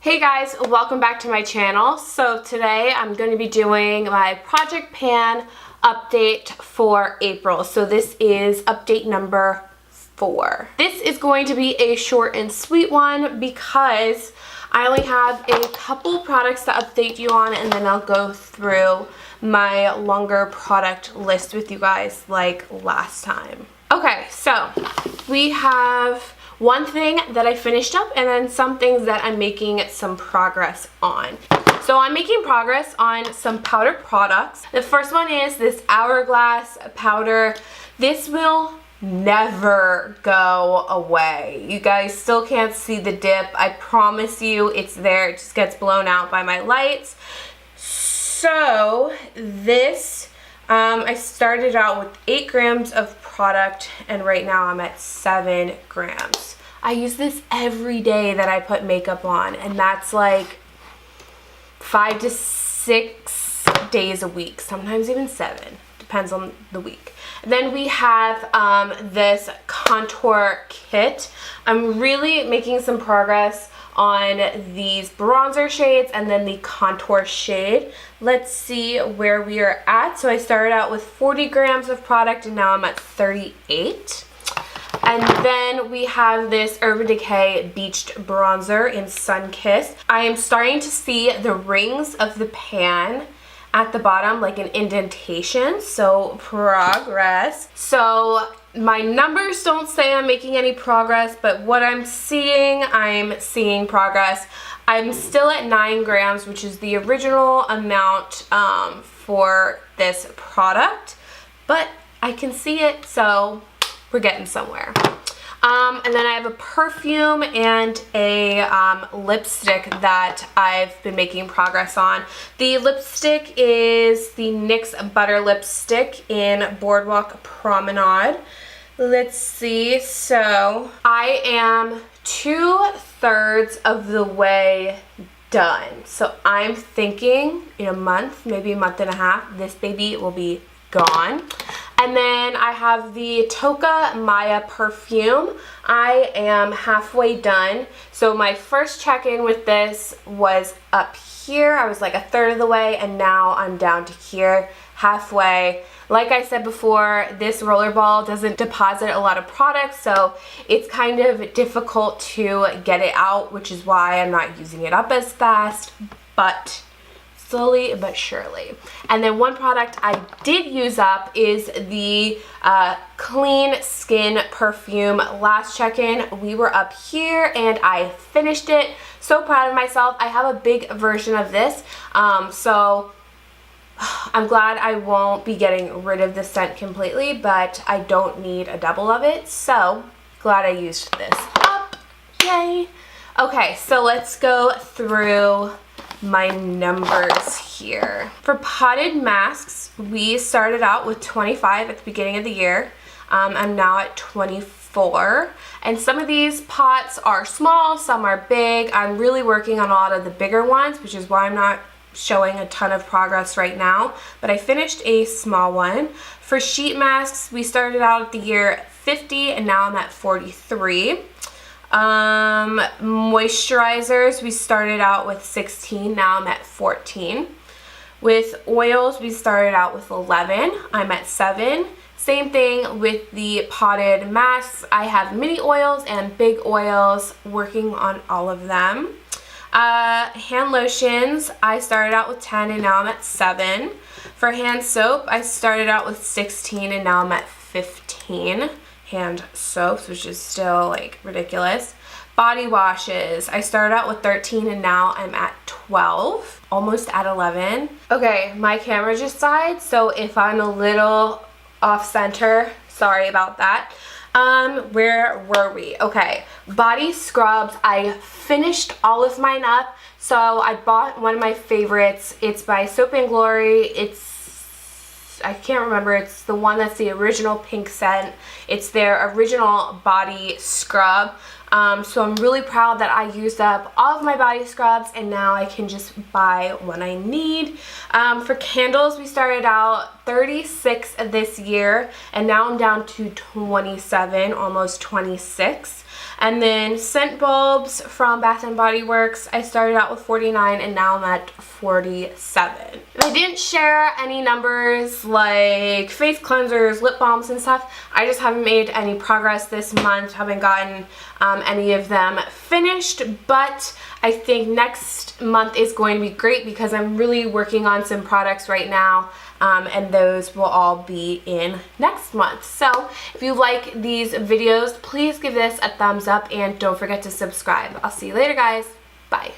Hey guys, welcome back to my channel. So today I'm going to be doing my Project Pan update for April. So this is update number 4. This is going to be a short and sweet one because I only have a couple products to update you on, and then I'll go through my longer product list with you guys like last time. Okay, so we have one thing that I finished up and then some things that I'm making some progress on. So I'm making progress on some powder products. The first one is this Hourglass powder. This will never go away. You guys still can't see the dip. I promise you it's there. It just gets blown out by my lights. So this, I started out with 8 grams of product and right now I'm at 7 grams. I use this every day that I put makeup on, and that's like 5 to 6 days a week, sometimes even 7, depends on the week. And then we have this contour kit. I'm really making some progress on these bronzer shades and then the contour shade. Let's see where we are at. So I started out with 40 grams of product and now I'm at 38. And then we have this Urban Decay Beached Bronzer in Sunkissed. I am starting to see the rings of the pan at the bottom, like an indentation, so progress. So my numbers don't say I'm making any progress, but what I'm seeing progress. I'm still at 9 grams, which is the original amount for this product, but I can see it, so we're getting somewhere. And then I have a perfume and a lipstick that I've been making progress on. The lipstick is the NYX Butter Lipstick in Boardwalk Promenade. Let's see, so I am 2/3 of the way done. So I'm thinking in a month, maybe a month and a half, this baby will be gone. And then I have the Toca Maya perfume. I am halfway done. So my first check-in with this was up here. I was like 1/3 of the way, and now I'm down to here, halfway. Like I said before, this roller ball doesn't deposit a lot of product, so it's kind of difficult to get it out, which is why I'm not using it up as fast, but slowly but surely. And then one product I did use up is the Clean Skin perfume. Last check-in, we were up here and I finished it. So proud of myself. I have a big version of this, so I'm glad I won't be getting rid of the scent completely, but I don't need a double of it, so glad I used this up. Yay! Okay, so let's go through my numbers here. For potted masks, we started out with 25 at the beginning of the year. I'm now at 24, and some of these pots are small, some are big. I'm really working on a lot of the bigger ones, which is why I'm not showing a ton of progress right now, but I finished a small one. For sheet masks, we started out at the year at 50 and now I'm at 43. Moisturizers, we started out with 16, now I'm at 14. With oils, we started out with 11, I'm at 7. Same thing with the potted masks. I have mini oils and big oils, working on all of them. Hand lotions, I started out with 10 and now I'm at 7. For hand soap, I started out with 16 and now I'm at 15 hand soaps, which is still like ridiculous. Body washes, I started out with 13 and now I'm at 12, almost at 11. Okay, my camera just died, so if I'm a little off center, sorry about that. Where were we? Okay, body scrubs, I finished all of mine up. So I bought one of my favorites. It's by Soap and Glory. I can't remember, it's the one that's the original pink scent. It's their original body scrub. So I'm really proud that I used up all of my body scrubs and now I can just buy what I need. For candles, we started out 36 this year and now I'm down to 27, almost 26. And then scent bulbs from Bath & Body Works, I started out with 49 and now I'm at 47. I didn't share any numbers like face cleansers, lip balms and stuff. I just haven't made any progress this month, haven't gotten any of them finished, but I think next month is going to be great because I'm really working on some products right now, and those will all be in next month. So if you like these videos, please give this a thumbs up and don't forget to subscribe. I'll see you later, guys. Bye.